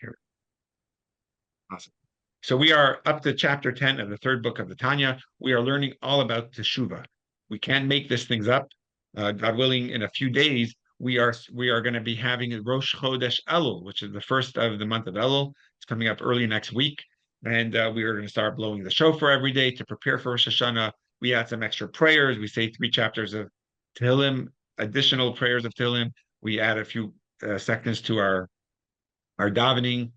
Here. Awesome. So we are up to chapter 10 of the third book of the Tanya. We are learning all about Teshuva. We can't make these things up. God willing, in a few days, we are going to be having Rosh Chodesh Elul, which is the first of the month of Elul. It's coming up early next week. And we are going to start blowing the shofar every day to prepare for Rosh Hashanah. We add some extra prayers. We say 3 chapters of Tehillim, additional prayers of Tehillim. We add a few seconds to our davening.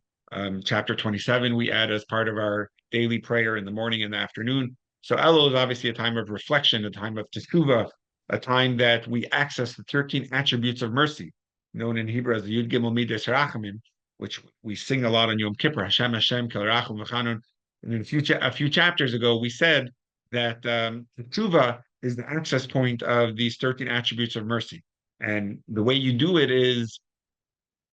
Chapter 27, we add as part of our daily prayer in the morning and the afternoon. So Elul is obviously a time of reflection, a time of teshuva, a time that we access the 13 attributes of mercy, known in Hebrew as the Yud Gimel Midas Rachamim, which we sing a lot on Yom Kippur, Hashem, Hashem, Kel Rachum V'Chanun. And in a few chapters ago, we said that teshuva is the access point of these 13 attributes of mercy. And the way you do it is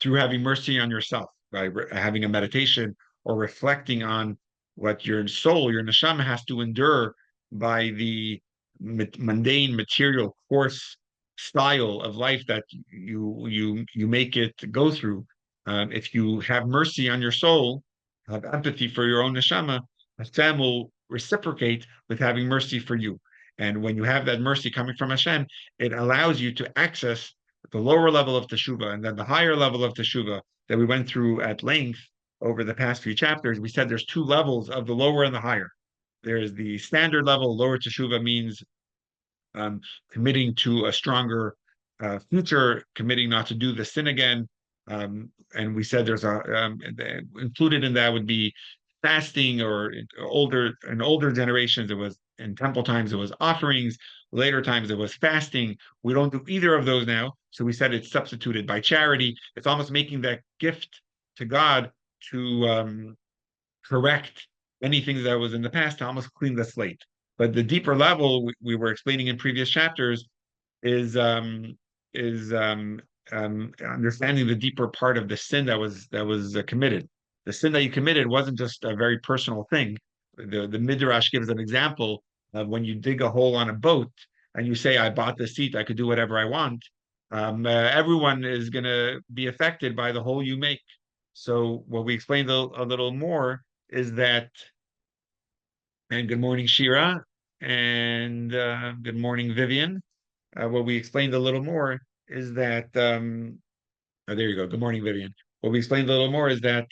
through having mercy on yourself, by having a meditation or reflecting on what your soul, your neshama, has to endure by the mundane, material, coarse style of life that you make it go through. If you have mercy on your soul, have empathy for your own neshama, Hashem will reciprocate with having mercy for you. And when you have that mercy coming from Hashem, it allows you to access the lower level of teshuva and then the higher level of teshuva that we went through at length over the past few chapters. We said there's 2 levels of the lower and the higher. There's the standard level. Lower teshuva means committing to a stronger future, committing not to do the sin again. And we said there's included in that would be fasting, or in older generations it was, in temple times it was offerings, later times it was fasting. We don't do either of those now, so we said it's substituted by charity. It's almost making that gift to God to correct anything that was in the past, to almost clean the slate. But the deeper level we were explaining in previous chapters is understanding the deeper part of the sin that was committed. The sin that you committed wasn't just a very personal thing. The Midrash gives an example of when you dig a hole on a boat and you say, "I bought the seat, I could do whatever I want." Everyone is going to be affected by the hole you make. So what we explained a little more is that, and good morning, Shira, and good morning, Vivian. What we explained a little more is that, oh, there you go. Good morning, Vivian. What we explained a little more is that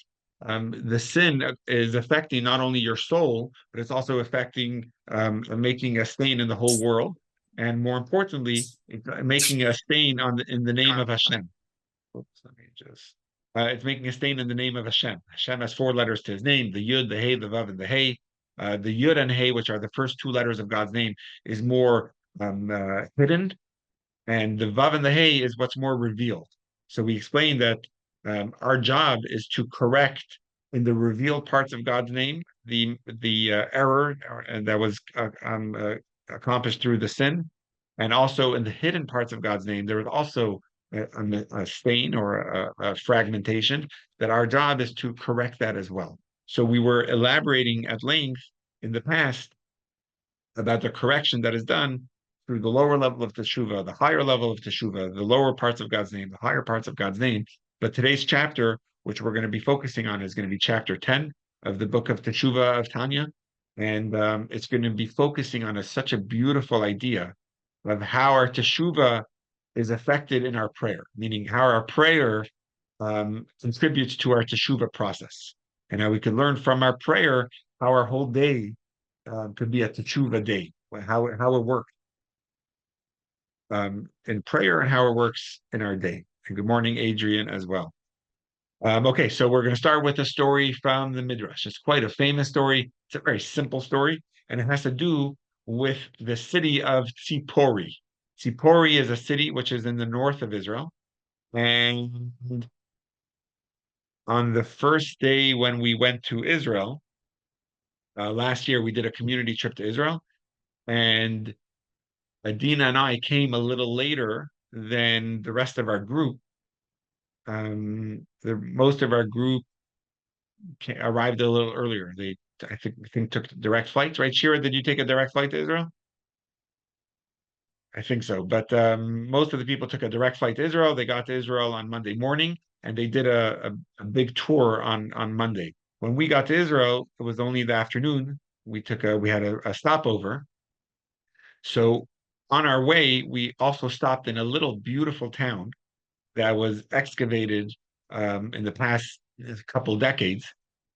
the sin is affecting not only your soul, but it's also affecting, making a stain in the whole world. And more importantly, it's making a stain in the name of Hashem. Oops, let me just. It's making a stain in the name of Hashem. Hashem has 4 letters to his name: the Yud, the Hey, the Vav, and the Hey. The Yud and Hey, which are the first 2 letters of God's name, is more hidden, and the Vav and the Hey is what's more revealed. So we explained that our job is to correct in the revealed parts of God's name the error that was accomplished through the sin, and also in the hidden parts of God's name there is also a stain or a fragmentation, that our job is to correct that as well. So we were elaborating at length in the past about the correction that is done through the lower level of teshuva, the higher level of teshuva, the lower parts of God's name, the higher parts of God's name. But today's chapter, which we're going to be focusing on, is going to be chapter 10 of the book of Teshuva of Tanya. And it's going to be focusing on such a beautiful idea of how our teshuva is affected in our prayer, meaning how our prayer contributes to our teshuva process. And how we can learn from our prayer how our whole day could be a teshuva day, how it works in prayer and how it works in our day. And good morning, Adrian, as well. Okay, so we're going to start with a story from the Midrash. It's quite a famous story. It's a very simple story, and it has to do with the city of Tzipori. Tzipori is a city which is in the north of Israel. And on the first day when we went to Israel, last year we did a community trip to Israel, and Adina and I came a little later than the rest of our group. Most of our group arrived a little earlier. They, I think, took direct flights, right? Shira, did you take a direct flight to Israel? I think so. But most of the people took a direct flight to Israel. They got to Israel on Monday morning. and they did a big tour on Monday. When we got to Israel, it was only the afternoon. We had a stopover. So on our way, we also stopped in a little beautiful town that was excavated in the past couple decades.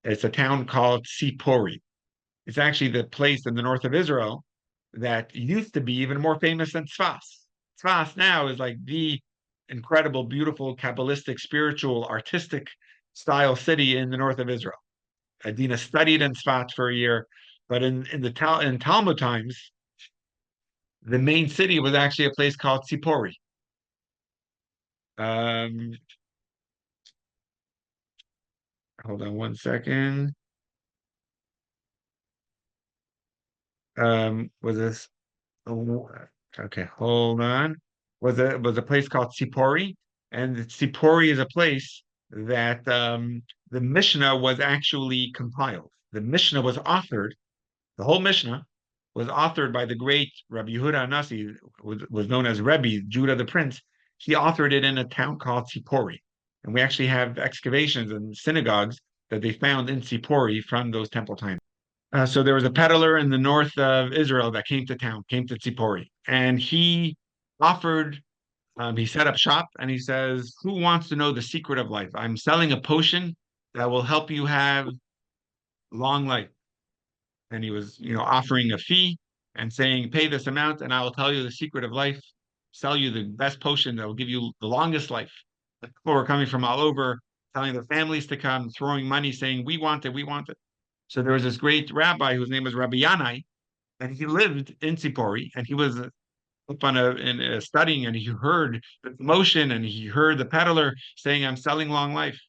It's a town called Sipori. It's actually the place in the north of Israel that used to be even more famous than Tzfas. Tzfas now is like the incredible, beautiful, Kabbalistic, spiritual, artistic style city in the north of Israel. Adina studied in Tzfat for a year, but in Talmud times, the main city was actually a place called Sipori. Um, Hold on one second. Was this? Oh, okay, hold on. Was a place called Sipori, and Sipori is a place that the Mishnah was actually compiled. The Mishnah was authored. The whole Mishnah was authored by the great Rabbi Yehuda Anasi, was known as Rebbe Judah the Prince. He authored it in a town called Sipori, and we actually have excavations and synagogues that they found in Sipori from those temple times. So there was a peddler in the north of Israel that came to town, came to Tzipori, and he offered, he set up shop and he says, "Who wants to know the secret of life? I'm selling a potion that will help you have long life." And he was, offering a fee and saying, "Pay this amount and I will tell you the secret of life, sell you the best potion that will give you the longest life." The people were coming from all over, telling their families to come, throwing money, saying, "We want it, we want it." So there was this great rabbi whose name was Rabbi Yanai, and he lived in Sipori, and he was up studying, and he heard the commotion, and he heard the peddler saying, "I'm selling long life."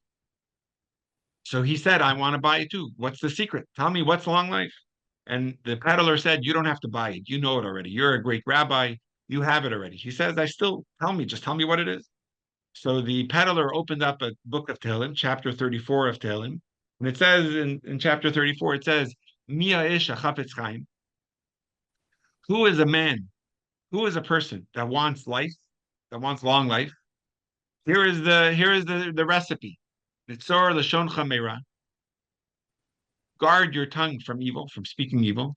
So he said, "I want to buy it too. What's the secret? Tell me what's long life." And the peddler said, "You don't have to buy it. You know it already. You're a great rabbi. You have it already." He says, just tell me what it is." So the peddler opened up a book of Tehillim, chapter 34 of Tehillim, and it says in chapter 34, it says, Mia ish achafetz chaim. Who is a man? Who is a person that wants life, that wants long life? Here is the recipe. Nitzor l'shon chamera. Guard your tongue from evil, from speaking evil.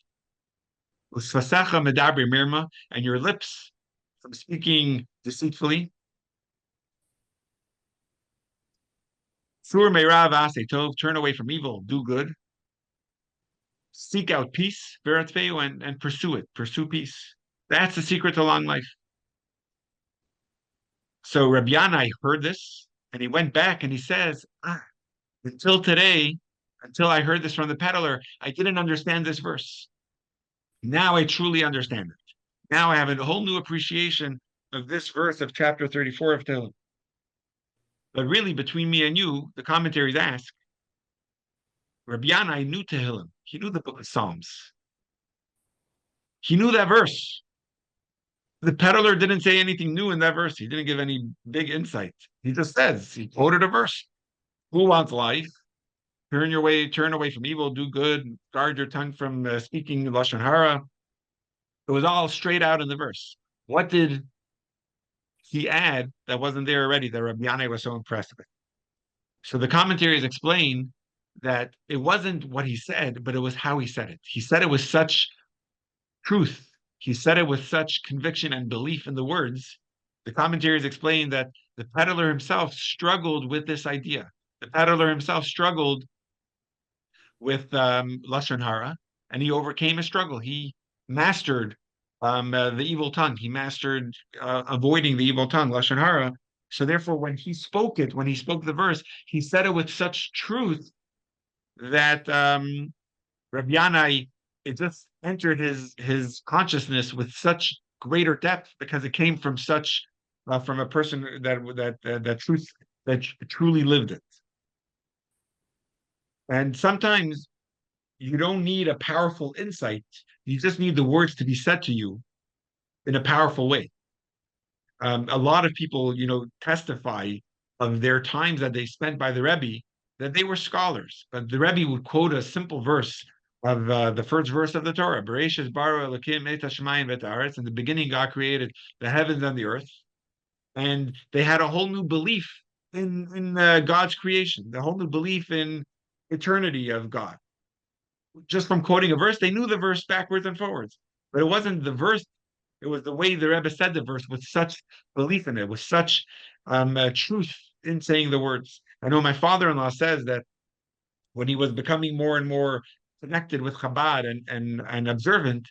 Usfasecha medabri mirma, and your lips from speaking deceitfully. Sur meirav ase tov, turn away from evil, do good. Seek out peace, and pursue it. Pursue peace. That's the secret to long life. So Rabbi Yanai heard this, and he went back and he says, until today, until I heard this from the peddler, I didn't understand this verse. Now I truly understand it. Now I have a whole new appreciation of this verse of chapter 34 of Tehillim. But really, between me and you, the commentaries ask, Rabbi Yanai knew Tehillim. He knew the book of Psalms. He knew that verse. The peddler didn't say anything new in that verse. He didn't give any big insight. He just says, he quoted a verse. Who wants life? Turn away from evil, do good, guard your tongue from speaking Lashon Hara. It was all straight out in the verse. What did he add that wasn't there already that Rabbi Yanai was so impressed with? So the commentaries explain that it wasn't what he said, but it was how he said it. He said it with such truth. He said it with such conviction and belief in the words. The commentaries explain that the peddler himself struggled with this idea. The peddler himself struggled with Lashon Hara, and he overcame his struggle. He mastered the evil tongue. He mastered avoiding the evil tongue, Lashon Hara. So therefore, when he spoke the verse, he said it with such truth that Rabbi Yanai, it just entered his consciousness with such greater depth because it came from from a person that truly lived it. And sometimes you don't need a powerful insight. You just need the words to be said to you in a powerful way. A lot of people, testify of their times that they spent by the Rebbe, that they were scholars. But the Rebbe would quote a simple verse of the first verse of the Torah. Bereshis bara Elokim et hashamayim v'et haaretz. In the beginning, God created the heavens and the earth. And they had a whole new belief in God's creation, the whole new belief in eternity of God. Just from quoting a verse, they knew the verse backwards and forwards. But it wasn't the verse, it was the way the Rebbe said the verse with such belief in it, with such truth in saying the words. I know my father-in-law says that when he was becoming more and more connected with Chabad and observant,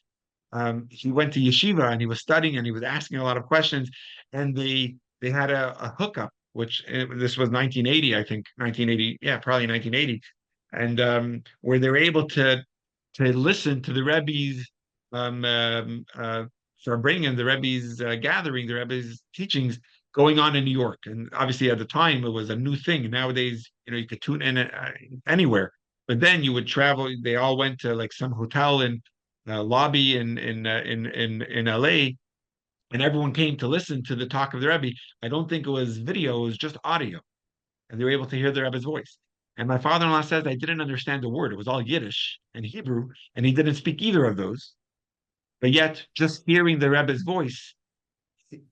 he went to yeshiva and he was studying and he was asking a lot of questions, and they had a hookup, which this was 1980, I think 1980, yeah, probably 1980, and where they were able to listen to the Rebbe's bringing the Rebbe's gathering, the Rebbe's teachings going on in New York. And obviously, at the time, it was a new thing. Nowadays, you could tune in anywhere. But then you would travel. They all went to like some hotel in lobby in LA, and everyone came to listen to the talk of the Rebbe. I don't think it was video; it was just audio, and they were able to hear the Rebbe's voice. And my father-in-law says I didn't understand a word. It was all Yiddish and Hebrew, and he didn't speak either of those. But yet, just hearing the Rebbe's voice,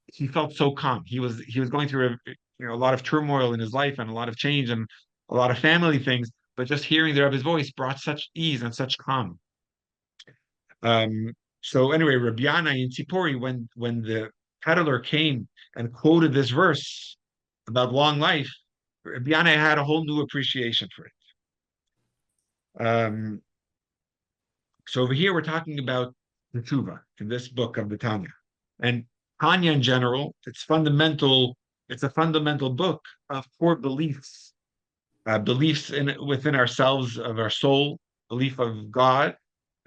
he felt so calm. He was going through a lot of turmoil in his life and a lot of change and a lot of family things. But just hearing the Rebbe's voice brought such ease and such calm. Um, so anyway, Rabbi Yanai in Tzipori, when the peddler came and quoted this verse about long life, Rabbi Yanai had a whole new appreciation for it. Um, so over here, we're talking about the Teshuva in this book of the Tanya. And Tanya in general, it's a fundamental book of core beliefs, beliefs within ourselves, of our soul, belief of God,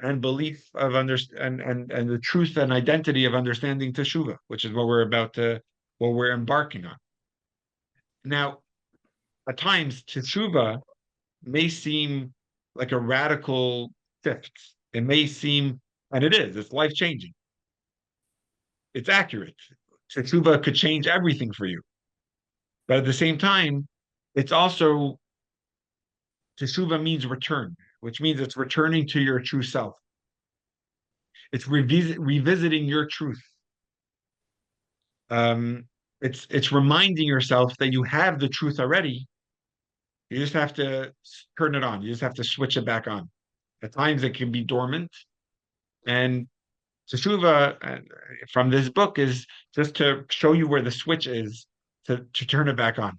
and belief of and the truth and identity of understanding Teshuva, which is what we're embarking on. Now, at times, Teshuva may seem like a radical shift. It may seem, and it is, it's life changing. It's accurate. Teshuva could change everything for you. But at the same time, it's also, Teshuva means return, which means it's returning to your true self. It's revisiting your truth. Um, it's reminding yourself that you have the truth already. You just have to turn it on. You just have to switch it back on. At times it can be dormant, and Teshuva from this book is just to show you where the switch is to turn it back on.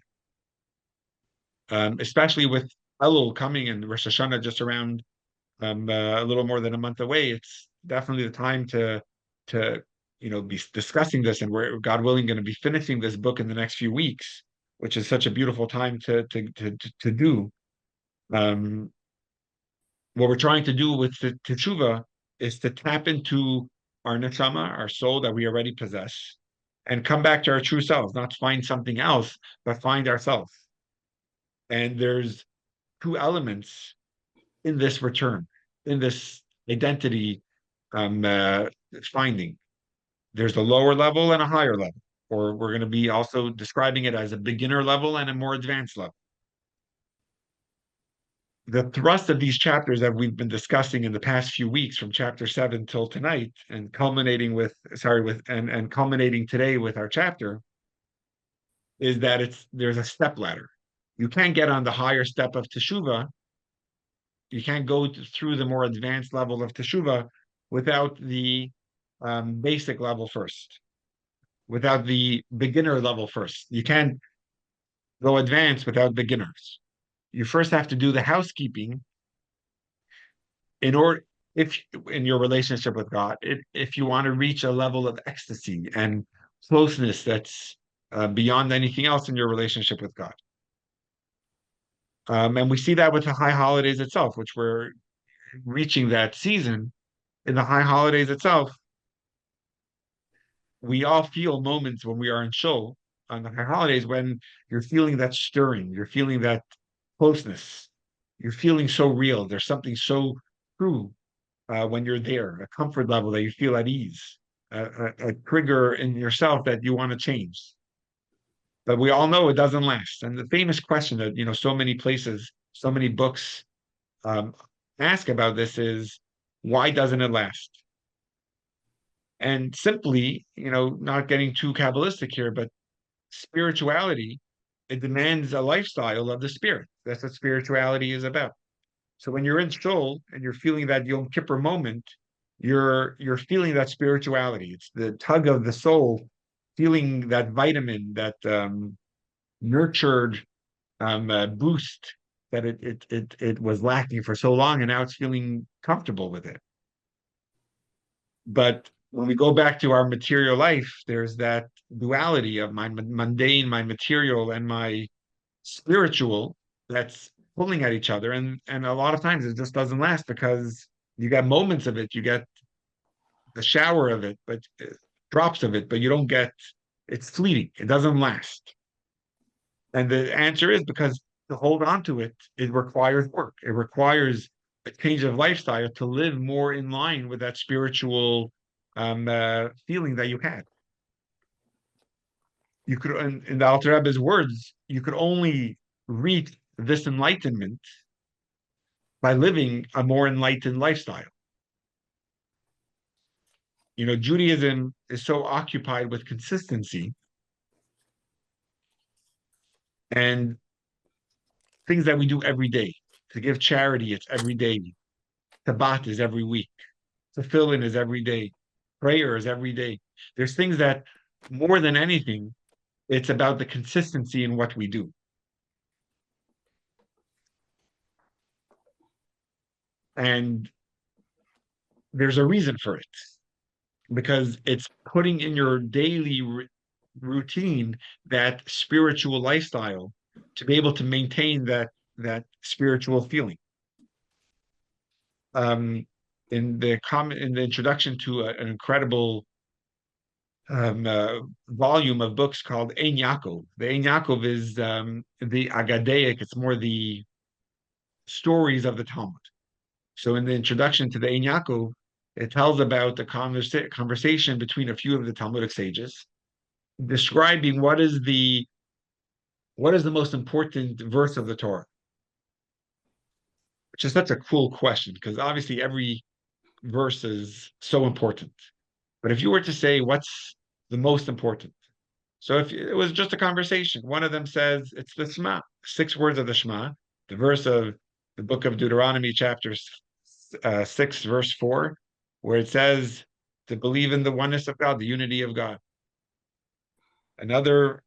Especially with Elul coming and Rosh Hashanah just around a little more than a month away, it's definitely the time to be discussing this, and we're God willing going to be finishing this book in the next few weeks, which is such a beautiful time to do. Um, what we're trying to do with the Teshuva is to tap into our neshama, our soul that we already possess, and come back to our true selves, not find something else, but find ourselves. And there's two elements in this return, in this identity um, finding. There's a lower level and a higher level, or we're going to be also describing it as a beginner level and a more advanced level. The thrust of these chapters that we've been discussing in the past few weeks, from chapter 7 till tonight, and culminating and culminating today with our chapter, is that there's a step ladder. You can't get on the higher step of teshuva. You can't go through the more advanced level of teshuva without the basic level first, without the beginner level first. You can't go advanced without beginners. You first have to do the housekeeping in order, if in your relationship with God, if you want to reach a level of ecstasy and closeness that's beyond anything else in your relationship with God. And we see that with the high holidays itself, which we're reaching that season. In the high holidays itself, we all feel moments when we are in shul on the high holidays when you're feeling that stirring, you're feeling that closeness, you're feeling so real. There's something so true when you're there, a comfort level that you feel at ease, a trigger in yourself that you want to change. But we all know it doesn't last. And the famous question that so many places, so many books um, ask about this is, why doesn't it last? And simply, not getting too Kabbalistic here, but spirituality it demands a lifestyle of the spirit. That's what spirituality is about. So when you're in Shul and you're feeling that Yom Kippur moment, you're feeling that spirituality. It's the tug of the soul, feeling that vitamin, that nurtured boost that it was lacking for so long, and now it's feeling comfortable with it. But when we go back to our material life, there's that duality of my mundane, my material, and my spiritual that's pulling at each other. And a lot of times it just doesn't last because you get moments of it, you get the shower of it, but drops of it, but you don't get it's fleeting. It doesn't last. And the answer is because to hold on to it, it requires work. It requires a change of lifestyle to live more in line with that spiritual feeling that you had. You could, in the Alter Rebbe's words, you could only reach this enlightenment by living a more enlightened lifestyle. You know, Judaism is so occupied with consistency and things that we do every day. To give charity, it's every day. Tabbat is every week. Tefillin is every day. Prayer is every day. There's things that more than anything, it's about the consistency in what we do. And there's a reason for it because it's putting in your daily routine that spiritual lifestyle to be able to maintain that spiritual feeling. Um, in the introduction to an incredible volume of books called Ein Yaakov. The Ein Yaakov is the Agadaic. It's more the stories of the Talmud. So in the introduction to the Ein Yaakov, it tells about the conversation between a few of the Talmudic sages, describing what is the most important verse of the Torah, which is such a cool question because obviously every verse is so important. But if you were to say what's the most important, so if it was just a conversation, one of them says it's the Shema, 6 words of the Shema, the verse of the book of Deuteronomy, chapter 6, verse 4, where it says to believe in the oneness of God, the unity of God. Another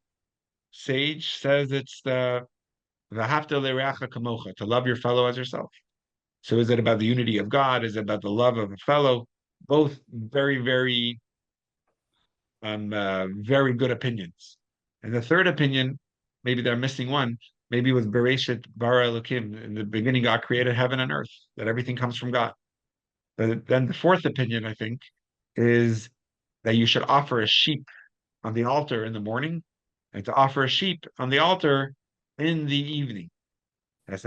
sage says it's the V'ahavta l'reacha kamocha, to love your fellow as yourself. So is it about the unity of God? Is it about the love of a fellow? Both very, very good opinions. And the third opinion, maybe they're missing one, maybe with Bereshit bara Elokim, in the beginning God created heaven and earth, that everything comes from God. But then the fourth opinion, I think, is that you should offer a sheep on the altar in the morning and to offer a sheep on the altar in the evening. A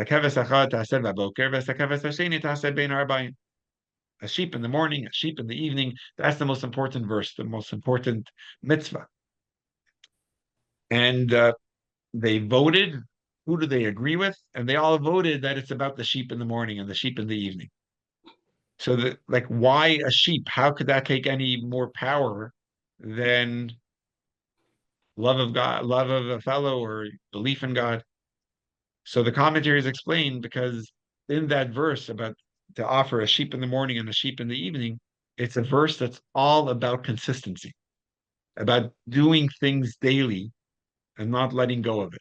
sheep in the morning, a sheep in the evening. That's the most important verse, the most important mitzvah. And they voted. Who do they agree with? And they all voted that it's about the sheep in the morning and the sheep in the evening. So that, like, why a sheep? How could that take any more power than love of God, love of a fellow, or belief in God? So the commentaries explain because in that verse about to offer a sheep in the morning and a sheep in the evening, it's a verse that's all about consistency, about doing things daily and not letting go of it.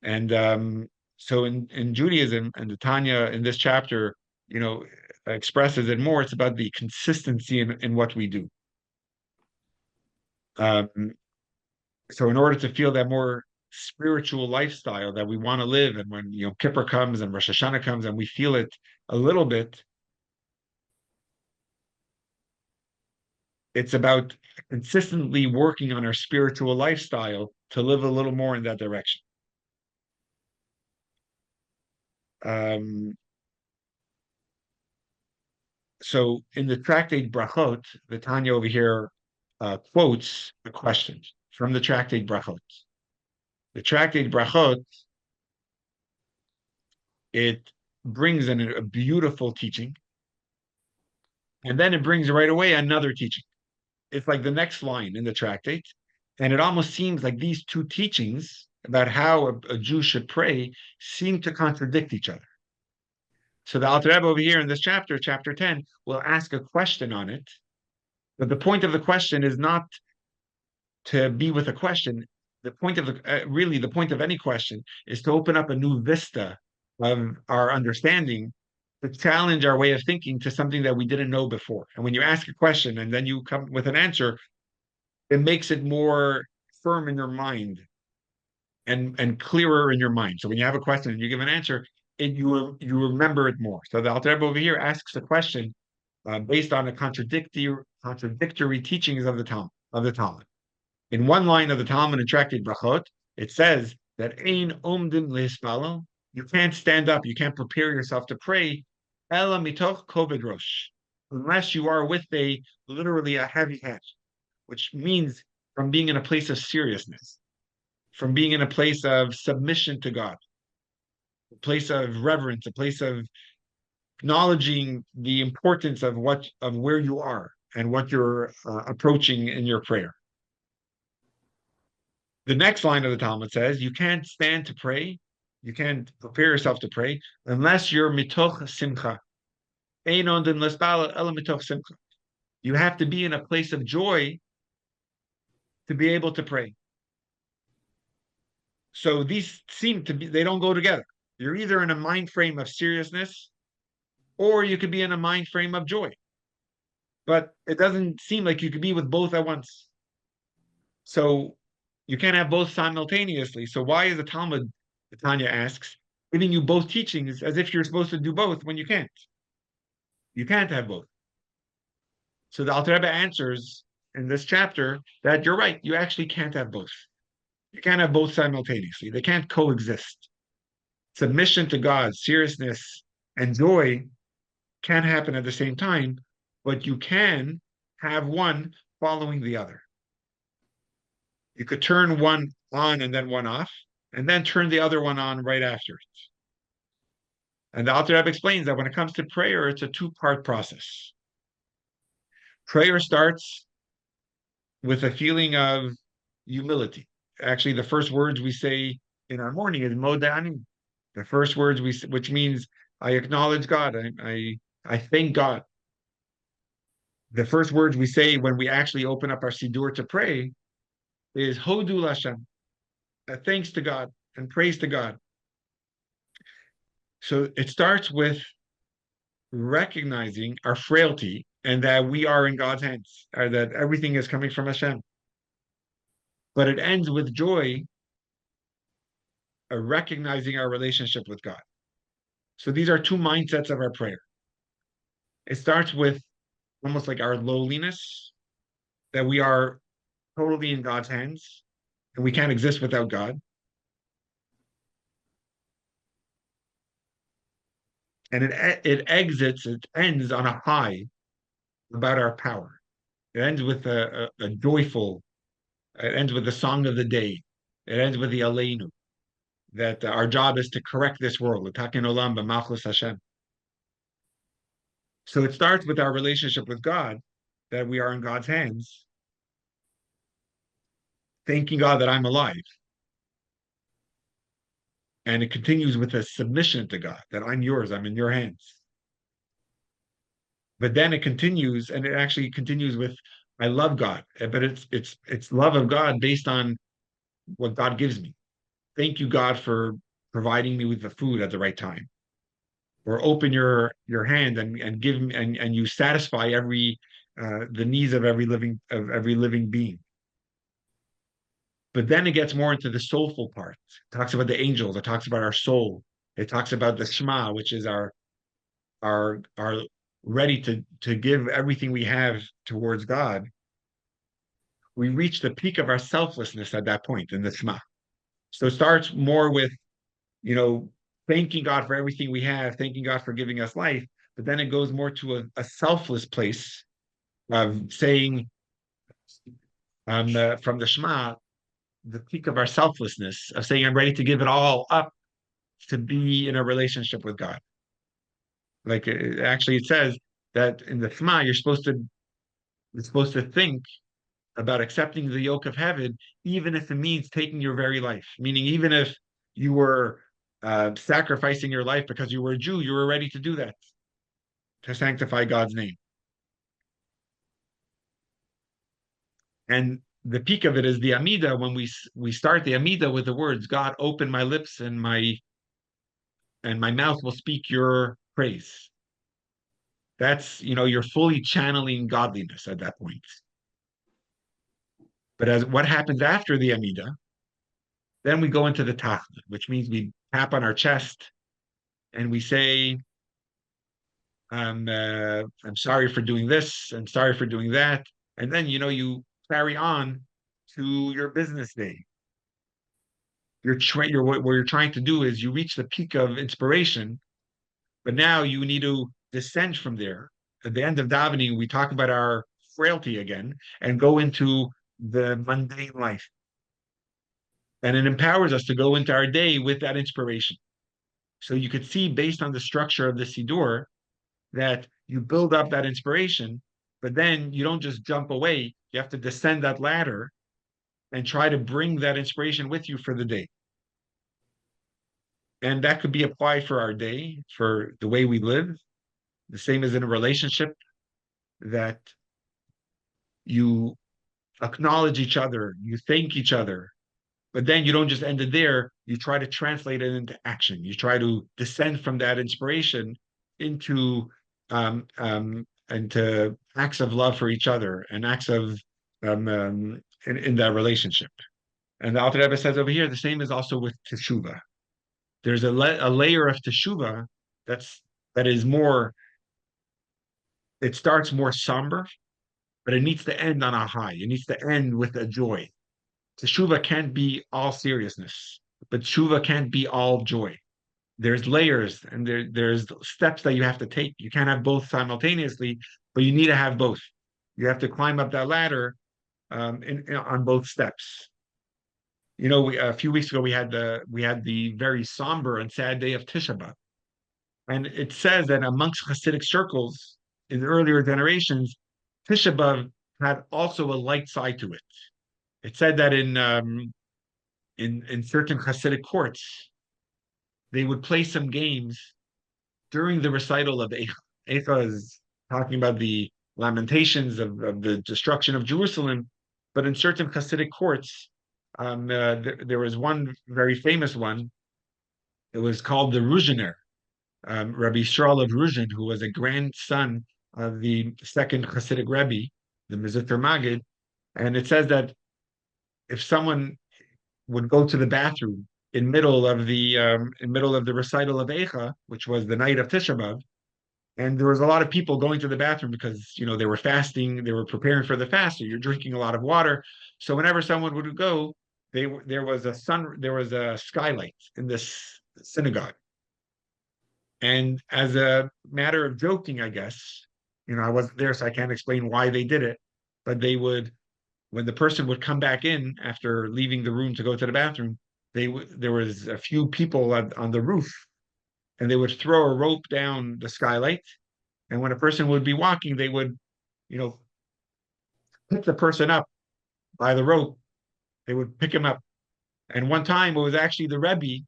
And so in Judaism and the Tanya in this chapter, you know, expresses it more. It's about the consistency in what we do. Um, so in order to feel that more spiritual lifestyle that we want to live, and when Kippur comes and Rosh Hashanah comes and we feel it a little bit, it's about consistently working on our spiritual lifestyle to live a little more in that direction. Um, so in the tractate Brachot, the Tanya over here quotes a question from the tractate Brachot. The tractate Brachot, it brings in a beautiful teaching, and then it brings right away another teaching. It's like the next line in the tractate. And it almost seems like these two teachings about how a Jew should pray seem to contradict each other. So the Alter Rebbe over here in this chapter, chapter 10, will ask a question on it. But the point of the question is not to be with a question. The point of really the point of any question is to open up a new vista of our understanding, to challenge our way of thinking to something that we didn't know before. And when you ask a question and then you come with an answer, it makes it more firm in your mind and clearer in your mind. So when you have a question and you give an answer, you remember it more. So the Alter Rebbe over here asks a question based on a contradictory teachings of the Talmud. In one line of the Talmud in Tractate Brachot, it says that ein omdim lehispalo, you can't stand up, you can't prepare yourself to pray, ela mitoch koved rosh, unless you are with literally a heavy head, which means from being in a place of seriousness, from being in a place of submission to God, a place of reverence, a place of acknowledging the importance of where you are and what you're approaching in your prayer. The next line of the Talmud says, you can't stand to pray, you can't prepare yourself to pray, unless you're mitoch simcha. You have to be in a place of joy to be able to pray. So these seem to be, they don't go together. You're either in a mind frame of seriousness, or you could be in a mind frame of joy. But it doesn't seem like you could be with both at once. So you can't have both simultaneously. So why is the Talmud, Tanya asks, giving you both teachings as if you're supposed to do both when you can't? You can't have both. So the Alter Rebbe answers in this chapter that you're right, you actually can't have both. You can't have both simultaneously. They can't coexist. Submission to God, seriousness, and joy can't happen at the same time, but you can have one following the other. You could turn one on and then one off, and then turn the other one on right after it. And the Alter Rebbe explains that when it comes to prayer, it's a two-part process. Prayer starts with a feeling of humility. Actually, the first words we say in our morning is Modani. The first words which means I acknowledge God. I thank God. The first words we say when we actually open up our Siddur to pray is Hodu Lashem, thanks to God and praise to God. So it starts with recognizing our frailty and that we are in God's hands, or that everything is coming from Hashem. But it ends with joy, recognizing our relationship with God. So these are two mindsets of our prayer. It starts with almost like our lowliness, that we are totally in God's hands and we can't exist without God. And it ends on a high about our power. It ends with a joyful, it ends with the song of the day. It ends with the Aleinu, that our job is to correct this world. So it starts with our relationship with God, that we are in God's hands, thanking God that I'm alive. And it continues with a submission to God, that I'm yours, I'm in your hands. But then it continues, and it actually continues with, I love God, but it's love of God based on what God gives me. Thank you, God, for providing me with the food at the right time. Or open your hand and give me, and you satisfy every the needs of every living being. But then it gets more into the soulful part. It talks about the angels. It talks about our soul. It talks about the Shema, which is our ready to give everything we have towards God. We reach the peak of our selflessness at that point in the Shema. So it starts more with, thanking God for everything we have, thanking God for giving us life. But then it goes more to a selfless place of saying, from the Shema, the peak of our selflessness, of saying, I'm ready to give it all up to be in a relationship with God. Like actually, it says that in the Shema, you're supposed to think about accepting the yoke of heaven, even if it means taking your very life. Meaning, even if you were sacrificing your life because you were a Jew, you were ready to do that to sanctify God's name. And the peak of it is the Amida. When we start the Amida with the words, "God, open my lips and my mouth will speak your praise." That's, you're fully channeling godliness at that point. But as what happens after the Amida, then we go into the Tachna, which means we tap on our chest and we say, I'm sorry for doing this. I'm sorry for doing that. And then, you carry on to your business day. What you're trying to do is you reach the peak of inspiration, but now you need to descend from there. At the end of davening, we talk about our frailty again and go into the mundane life. And it empowers us to go into our day with that inspiration. So you could see, based on the structure of the Siddur, that you build up that inspiration, but then you don't just jump away. You have to descend that ladder and try to bring that inspiration with you for the day. And that could be applied for our day, for the way we live, the same as in a relationship, that you acknowledge each other, you thank each other, but then you don't just end it there. You try to translate it into action. You try to descend from that inspiration into acts of love for each other and acts of in that relationship. And the Alter Rebbe says over here, the same is also with Teshuva. There's a layer of Teshuva that is more. It starts more somber, but it needs to end on a high. It needs to end with a joy. Teshuva can't be all seriousness, but teshuva can't be all joy. There's layers and there's steps that you have to take. You can't have both simultaneously, but you need to have both. You have to climb up that ladder on both steps. A few weeks ago we had the very somber and sad day of Tisha B'av, and it says that amongst Hasidic circles in the earlier generations, Tisha B'av had also a light side to it. It said that in certain Hasidic courts, they would play some games during the recital of Eicha. Eicha is talking about the lamentations of the destruction of Jerusalem, but in certain Hasidic courts, there was one very famous one. It was called the Ruzhiner, Rabbi Yisrael of Ruzhin, who was a grandson of the second Hasidic Rebbe, the Mizutr Magid. And it says that if someone would go to the bathroom in middle of the recital of Eicha, which was the night of Tisha B'av, and there was a lot of people going to the bathroom because they were fasting, they were preparing for the fast, so you're drinking a lot of water. So whenever someone would go, there was a skylight in this synagogue, and as a matter of joking, I guess, I wasn't there, so I can't explain why they did it, but they would, when the person would come back in after leaving the room to go to the bathroom, there was a few people on the roof, and they would throw a rope down the skylight. And when a person would be walking, they would, you know, pick the person up by the rope. They would pick him up. And one time it was actually the Rebbe,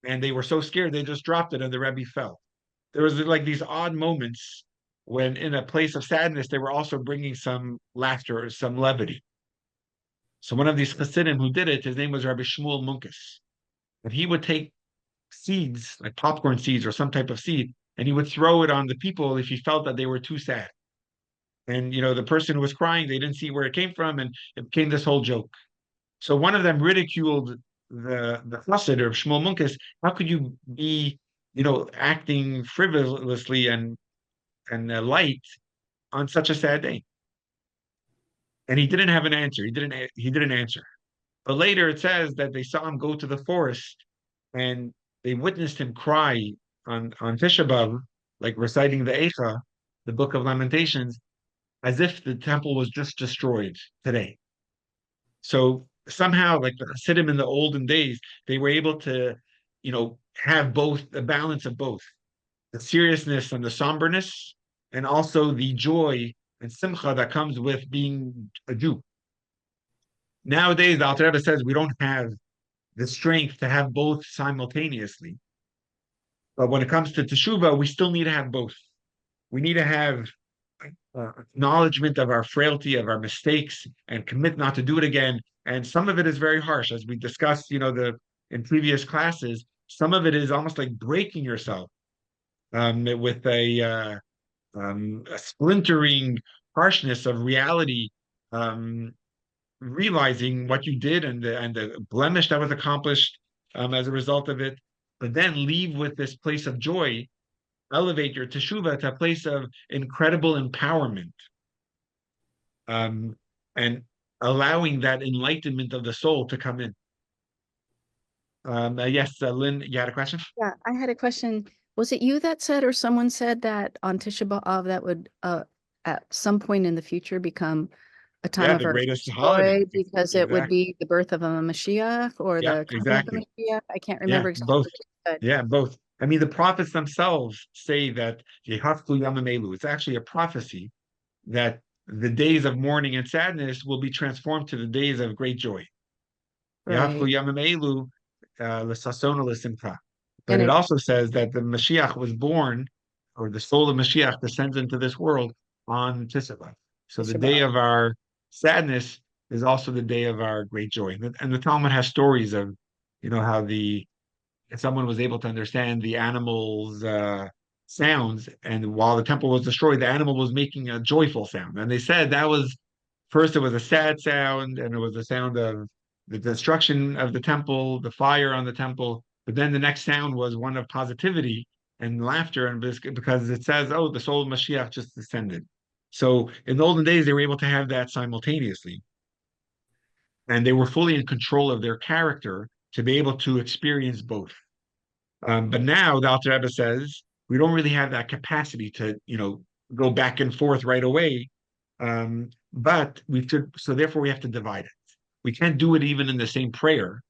and they were so scared they just dropped it, and the Rebbe fell. There was like these odd moments when, in a place of sadness, they were also bringing some laughter or some levity. So one of these Chassidim who did it, his name was Rabbi Shmuel Munkus, and he would take seeds, like popcorn seeds or some type of seed, and he would throw it on the people if he felt that they were too sad. And the person who was crying, they didn't see where it came from, and it became this whole joke. So one of them ridiculed the chassid of Shmuel Munkus. How could you be, acting frivolously and light on such a sad day? And he didn't have an answer. He didn't answer. But later it says that they saw him go to the forest and they witnessed him cry on Tisha B'av, like reciting the Eicha, the Book of Lamentations, as if the temple was just destroyed today. So somehow, like the Hasidim in the olden days, they were able to, have both, the balance of both, the seriousness and the somberness, and also the joy and simcha that comes with being a Jew. Nowadays, the Alter Rebbe says we don't have the strength to have both simultaneously. But when it comes to teshuva, we still need to have both. We need to have acknowledgement of our frailty, of our mistakes, and commit not to do it again. And some of it is very harsh, as we discussed, the in previous classes. Some of it is almost like breaking yourself with a splintering harshness of reality, um, realizing what you did and the blemish that was accomplished as a result of it, but then leave with this place of joy, elevate your teshuva to a place of incredible empowerment, um, and allowing that enlightenment of the soul to come in. Yes, Lynn, you had a question? Yeah, I had a question. Was it you that said, or someone said that on Tisha B'Av that would at some point in the future become a time Yeah, of the our greatest holiday. joy because it would Exactly. be the birth of a Mashiach or Yeah, the coming of the exactly. Mashiach? I can't Yeah, remember exactly both. what you said. Yeah, both. I mean, the prophets themselves say that Yehafku Yamamelu, it's actually a prophecy that the days of mourning and sadness will be transformed to the days of great joy. Yahafku Right. Yamim Elu L'Sasona L'Simcha. But And it it also says that the Mashiach was born, or the soul of Mashiach descends into this world on Tisha. So the Tisha day B'Av. of our sadness is also the day of our great joy. And the Talmud has stories of, how if someone was able to understand the animals' sounds, and while the temple was destroyed, the animal was making a joyful sound. And they said that was first it was a sad sound, and it was the sound of the destruction of the temple, the fire on the temple. But then the next sound was one of positivity and laughter, and because it says, "Oh, the soul of Mashiach just descended." So in the olden days, they were able to have that simultaneously, and they were fully in control of their character to be able to experience both. But now the Alter Rebbe says we don't really have that capacity to, go back and forth right away. But we should, so therefore we have to divide it. We can't do it even in the same prayer.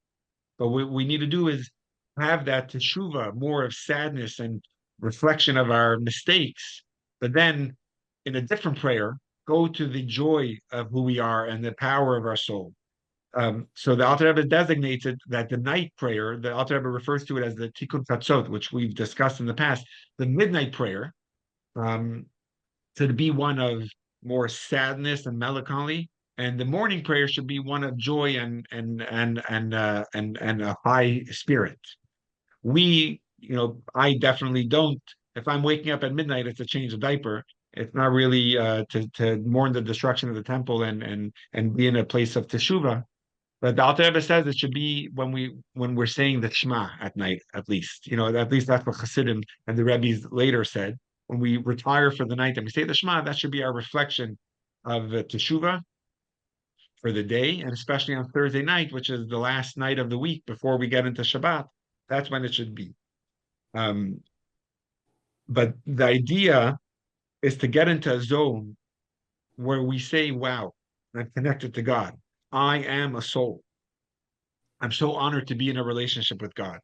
But what we need to do is have that teshuva, more of sadness and reflection of our mistakes. But then in a different prayer, go to the joy of who we are and the power of our soul. So the Alter Rebbe designates it that the night prayer, the Alter Rebbe refers to it as the Tikkun Chatzot, which we've discussed in the past, the midnight prayer, um, to be one of more sadness and melancholy, and the morning prayer should be one of joy and a high spirit. I definitely don't. If I'm waking up at midnight, it's a change of diaper. It's not really to mourn the destruction of the temple and be in a place of teshuva, but the Alter Rebbe says it should be when we're saying the Shema at night, at least. At least that's what Hasidim and the Rebbe's later said. When we retire for the night and we say the Shema, that should be our reflection of Teshuvah for the day, and especially on Thursday night, which is the last night of the week before we get into Shabbat. That's when it should be. Um, but the idea is to get into a zone where we say, "Wow, I'm connected to God. I am a soul. I'm so honored to be in a relationship with God.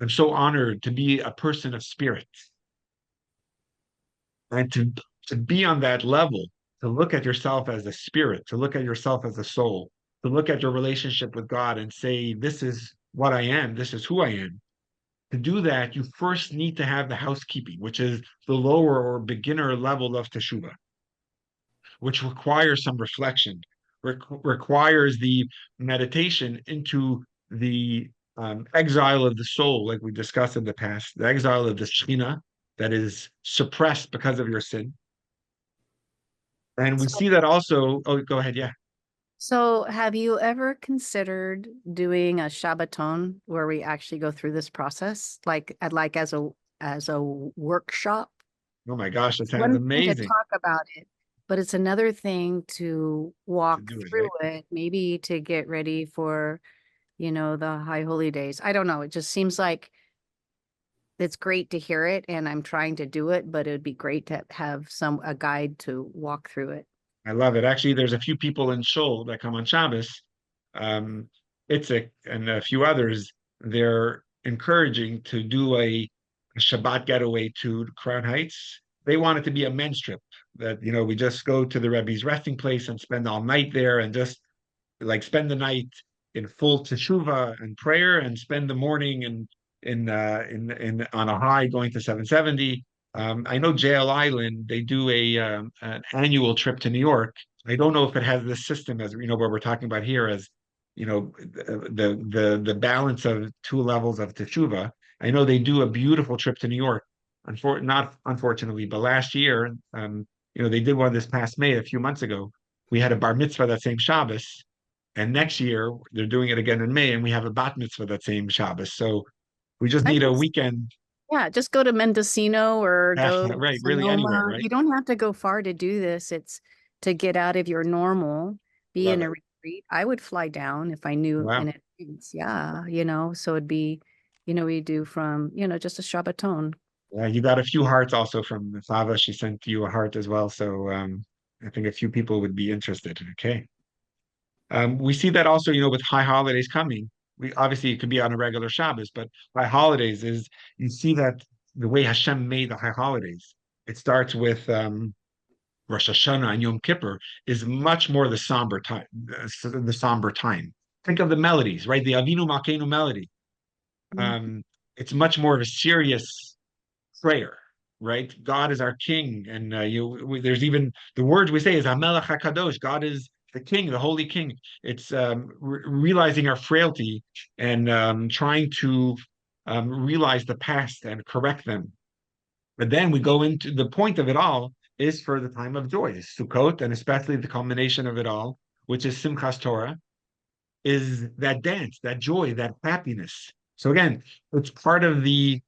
I'm so honored to be a person of spirit and to be on that level, to look at yourself as a spirit, to look at yourself as a soul, to look at your relationship with God and say, this is what I am, this is who I am. To do that, you first need to have the housekeeping, which is the lower or beginner level of teshuva, which requires some reflection, requires the meditation into the exile of the soul, like we discussed in the past, the exile of the Shekhinah that is suppressed because of your sin. And we so, see that also. Oh, go ahead. Yeah. so have you ever considered doing a Shabbaton where we actually go through this process, like as a workshop? Oh my gosh, that It's sounds one thing to amazing talk about it, but it's another thing to to walk do it, through right? it, maybe to get ready for, the high holy days. I don't know. It just seems like it's great to hear it and I'm trying to do it, but it'd be great to have a guide to walk through it. I love it. Actually, there's a few people in Shul that come on Shabbos. Um, Itzik and a few others. They're encouraging to do a Shabbat getaway to Crown Heights. They want it to be a men's trip. That we just go to the Rebbe's resting place and spend all night there and just like spend the night in full teshuva and prayer, and spend the morning in on a high going to 770. I know JL Island, they do an annual trip to New York. I don't know if it has this system as where we're talking about here as the balance of two levels of teshuva. I know they do a beautiful trip to New York. Not unfortunately, but last year, they did one this past May, a few months ago. We had a bar mitzvah that same Shabbos, and next year they're doing it again in May, and we have a bat mitzvah that same Shabbos. So we just I need a just, weekend. yeah, just go to Mendocino or go to Right, really anywhere, Sonoma. right? You don't have to go far to do this. It's to get out of your normal, be Love in a it. retreat. I would fly down if I knew Wow. in advance. Yeah, so it'd be, we do from, just a Shabbaton. Yeah, you got a few hearts also from Sava. She sent you a heart as well. So I think a few people would be interested. Okay. We see that also, with high holidays coming. We obviously it could be on a regular Shabbos, but high holidays is you see that the way Hashem made the high holidays. It starts with Rosh Hashanah and Yom Kippur is much more the somber time. Think of the melodies, right? The Avinu Malkeinu melody. Mhm. Um, it's much more of a serious prayer, right? God is our king, and there's even the words we say is Hamelach Hakadosh. God is the king, the holy king. It's realizing our frailty and trying to realize the past and correct them. But then we go into the point of it all is for the time of joy, Sukkot, and especially the culmination of it all, which is Simchas Torah, is that dance, that joy, that happiness. So again, it's part of the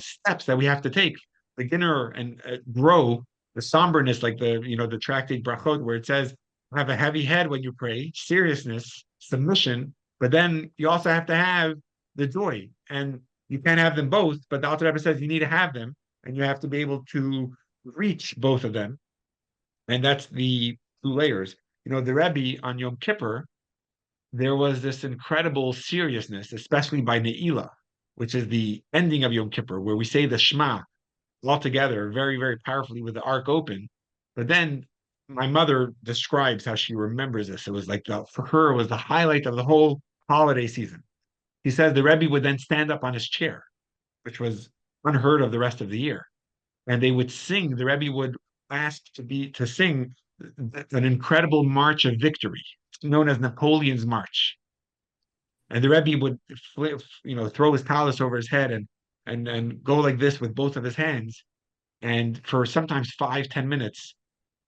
steps that we have to take, beginner and grow the somberness, like the tractate Brachot, where it says have a heavy head when you pray, seriousness, submission, but then you also have to have the joy, and you can't have them both. But the Alter Rebbe says you need to have them, and you have to be able to reach both of them, and that's the two layers. The Rebbe on Yom Kippur, there was this incredible seriousness, especially by Ne'ilah, which is the ending of Yom Kippur, where we say the Shema all together very, very powerfully with the ark open. But then my mother describes how she remembers this. It was like for her, it was the highlight of the whole holiday season. He says the Rebbe would then stand up on his chair, which was unheard of the rest of the year. And they would sing, the Rebbe would ask to sing an incredible march of victory, known as Napoleon's March. And the Rebbe would throw his talus over his head and go like this with both of his hands. And for sometimes 5, 10 minutes,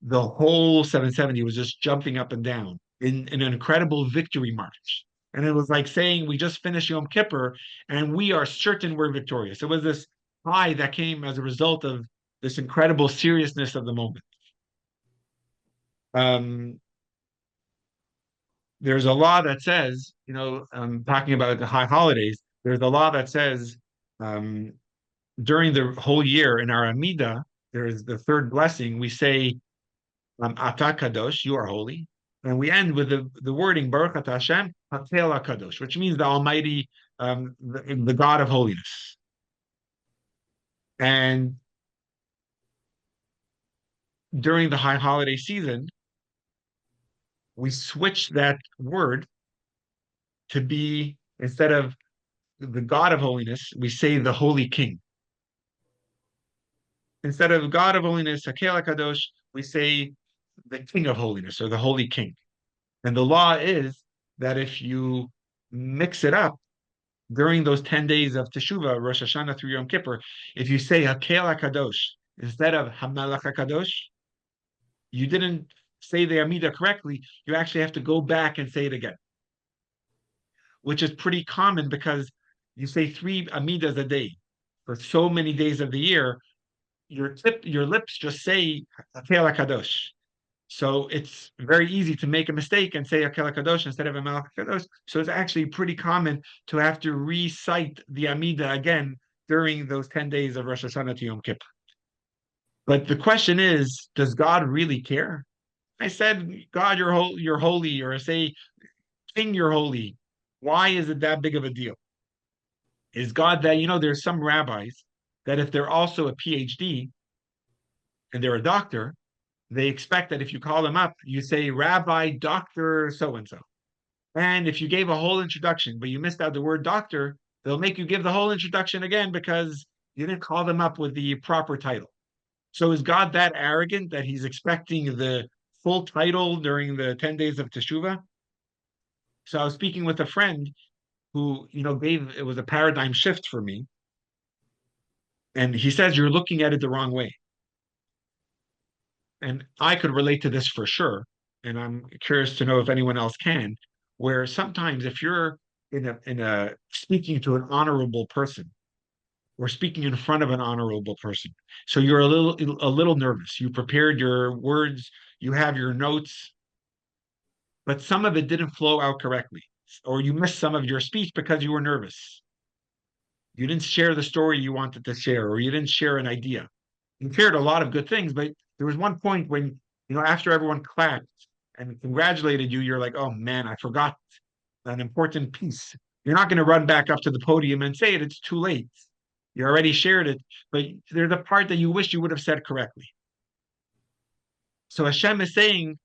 the whole 770 was just jumping up and down in an incredible victory march. And it was like saying, we just finished Yom Kippur and we are certain we're victorious. It was this high that came as a result of this incredible seriousness of the moment. Um, there's a law that says, talking about the high holidays, there's a law that says um, during the whole year in our Amida, there is the third blessing. We say, Ata Kadosh, you are holy. And we end with the wording, Baruch Ata Hashem, Hatel Kadosh, which means the Almighty, the God of holiness. And during the high holiday season, we switch that word to be, instead of the God of holiness, we say the Holy King. Instead of God of holiness, Hakel Kadosh, we say the King of holiness or the Holy King. And the law is that if you mix it up during those 10 days of Teshuva, Rosh Hashanah through Yom Kippur, if you say Hakel Kadosh instead of Hamelach Kadosh, you didn't say the Amida correctly. You actually have to go back and say it again, which is pretty common because you say 3 Amidas a day for so many days of the year. Your lips just say Hakel Kadosh. So it's very easy to make a mistake and say Hakel Kadosh instead of Hamelach Kadosh. So it's actually pretty common to have to recite the Amida again during those 10 days of Rosh Hashanah to Yom Kippur. But the question is, does God really care? I said, God, you're holy, or I say, King, you're holy. Why is it that big of a deal? Is God that, there's some rabbis that if they're also a PhD and they're a doctor, they expect that if you call them up, you say Rabbi, Doctor, so and so. And if you gave a whole introduction, but you missed out the word doctor, they'll make you give the whole introduction again because you didn't call them up with the proper title. So is God that arrogant that he's expecting the full title during the 10 days of Teshuva? So I was speaking with a friend who, gave it was a paradigm shift for me. And he says, you're looking at it the wrong way. And I could relate to this for sure. And I'm curious to know if anyone else can, where sometimes if you're in a speaking to an honorable person or speaking in front of an honorable person, so you're a little nervous. You prepared your words, you have your notes, but some of it didn't flow out correctly, or you missed some of your speech because you were nervous. You didn't share the story you wanted to share, or you didn't share an idea. You shared a lot of good things, but there was one point when, after everyone clapped and congratulated you, you're like, oh man, I forgot an important piece. You're not going to run back up to the podium and say it. It's too late. You already shared it, but there's a part that you wish you would have said correctly. So Hashem is saying,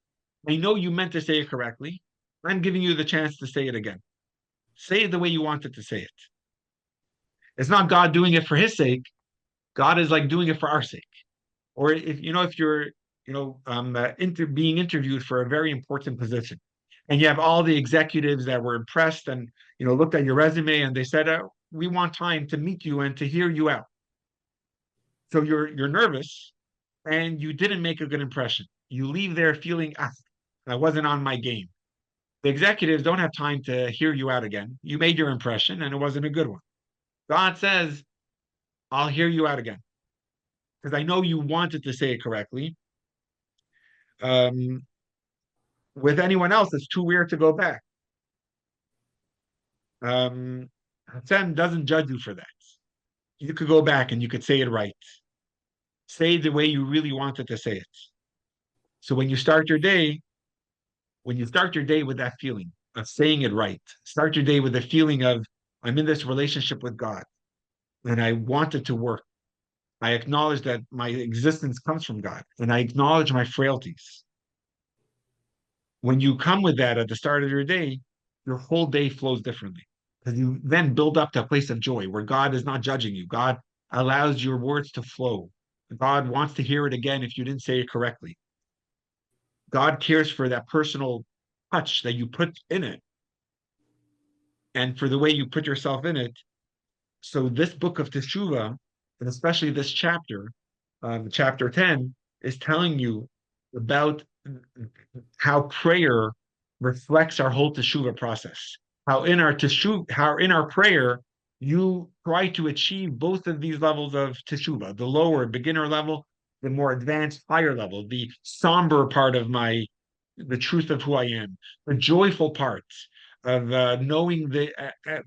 I know you meant to say it correctly. I'm giving you the chance to say it again. Say it the way you wanted to say it. It's not God doing it for his sake. God is like doing it for our sake. Or if you're, being interviewed for a very important position, and you have all the executives that were impressed and looked at your resume and they said, we want time to meet you and to hear you out. So you're nervous and you didn't make a good impression. You leave there feeling, I wasn't on my game. The executives don't have time to hear you out again. You made your impression and it wasn't a good one. God says, I'll hear you out again because I know you wanted to say it correctly. Um, with anyone else, it's too weird to go back. Um, Hashem doesn't judge you for that. You could go back and you could say it right. Say the way you really wanted to say it. So when you start your day with that feeling of saying it right, start your day with the feeling of, I'm in this relationship with God and I want it to work. I acknowledge that my existence comes from God and I acknowledge my frailties. When you come with that at the start of your day, your whole day flows differently because you then build up to a place of joy where God is not judging you. God allows your words to flow. God wants to hear it again if you didn't say it correctly. God cares for that personal touch that you put in it and for the way you put yourself in it. So this book of Teshuva, and especially this chapter, chapter 10, is telling you about how prayer reflects our whole Teshuva process. How in our prayer, you try to achieve both of these levels of Teshuva, the lower beginner level, the more advanced higher level, the somber part of the truth of who I am, the joyful parts of knowing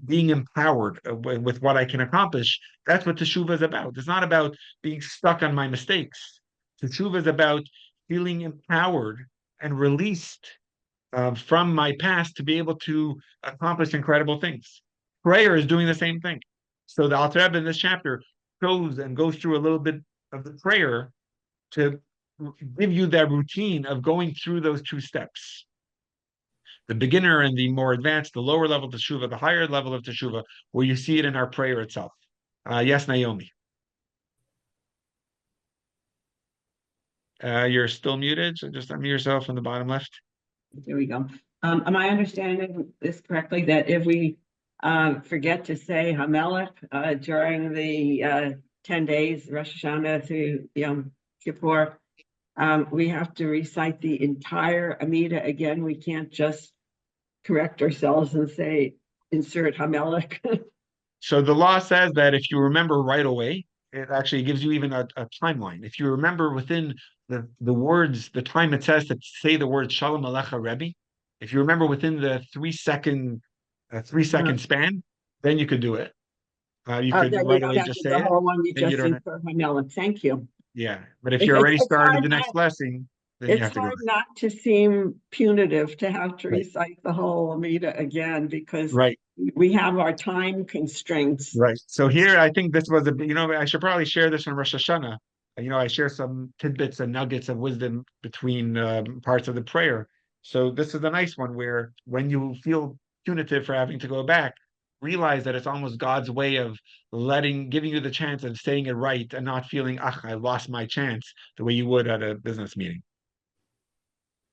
being empowered with what I can accomplish. That's what Teshuva is about. It's not about being stuck on my mistakes. Teshuva is about feeling empowered and released from my past to be able to accomplish incredible things. Prayer is doing the same thing. So the Alter Rebbe in this chapter goes through a little bit of the prayer to give you that routine of going through those two steps. The beginner and the more advanced, the lower level of Teshuva, the higher level of Teshuva, where you see it in our prayer itself. Yes, Naomi. You're still muted, so just unmute yourself on the bottom left. There we go. Am I understanding this correctly, that if we forget to say Hamelech during the 10 days, Rosh Hashanah through Yom Kippur, we have to recite the entire Amida again? We can't just correct ourselves and say, insert Hamelech. So the law says that if you remember right away, it actually gives you even a timeline. If you remember within the words, the time it says to say the word Shalom Alecha Rebbe, if you remember within the 3 second span, then you could do it. You could Then you right don't away have just to say the it. whole one, you Then you just don't. insert Hamelech. Thank you. Yeah, but if you already It's started hard the next blessing, then you It's have to go. hard not to seem punitive to have to Right. recite the whole Amida again because Right. we have our time constraints. Right. So here, I think this was I should probably share this on Rosh Hashanah. I share some tidbits and nuggets of wisdom between parts of the prayer. So this is a nice one where when you feel punitive for having to go back, realize that it's almost God's way of giving you the chance of saying it right and not feeling, I lost my chance, the way you would at a business meeting.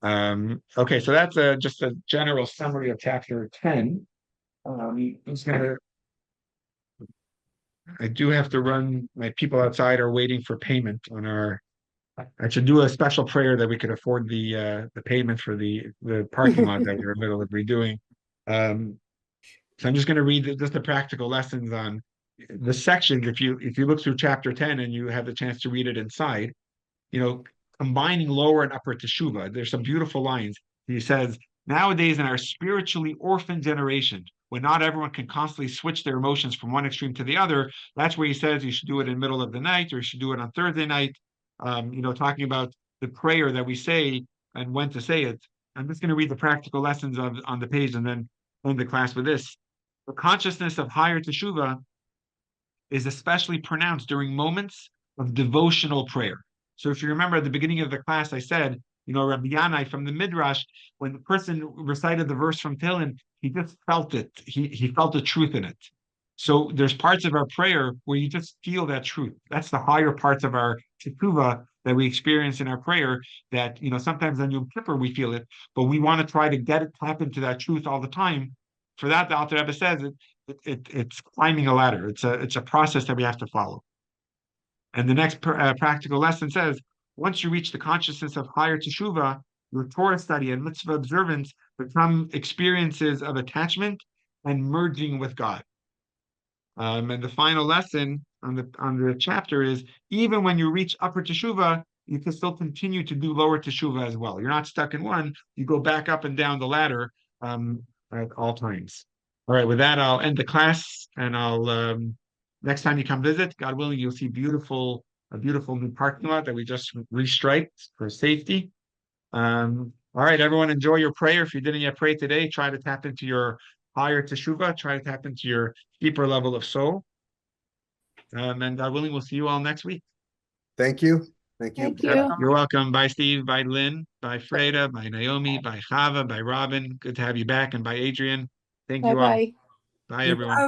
Okay, so that's just a general summary of chapter 10. I do have to run. My people outside are waiting for payment on our. I should do a special prayer that we could afford the payment for the parking lot that we're in the middle of redoing. So I'm just going to read just the practical lessons on the sections. If you look through chapter 10 and you have the chance to read it inside, you know, combining lower and upper teshuva. There's some beautiful lines. He says, nowadays in our spiritually orphaned generation, when not everyone can constantly switch their emotions from one extreme to the other, that's where he says you should do it in the middle of the night or you should do it on Thursday night. Talking about the prayer that we say and when to say it. I'm just going to read the practical lessons on the page and then end the class with this. The consciousness of higher teshuva is especially pronounced during moments of devotional prayer. So if you remember at the beginning of the class, I said, Rabbi Yanai from the Midrash, when the person recited the verse from Tehillim, he just felt it. He felt the truth in it. So there's parts of our prayer where you just feel that truth. That's the higher parts of our teshuva that we experience in our prayer that, sometimes on Yom Kippur we feel it, but we want to try to tap into that truth all the time. For that, the Alter Rebbe says it's climbing a ladder. It's a process that we have to follow. And the next practical lesson says, once you reach the consciousness of higher teshuva, your Torah study and mitzvah observance become experiences of attachment and merging with God. And the final lesson on the chapter is, even when you reach upper teshuva, you can still continue to do lower teshuva as well. You're not stuck in one. You go back up and down the ladder at all times. All right, with that, I'll end the class, and I'll next time you come visit, God willing, you'll see a beautiful new parking lot that we just restriped for safety. All right, everyone, enjoy your prayer. If you didn't yet pray today, try to tap into your higher teshuva, try to tap into your deeper level of soul. And God willing, we'll see you all next week. Thank you. Thank you. Thank you. You're welcome. Bye, Steve. Bye, Lynn. Bye, Freda. Bye, Naomi. Bye, Chava. Bye, Robin. Good to have you back. And bye, Adrian. Thank you all. Bye-bye. Bye, everyone.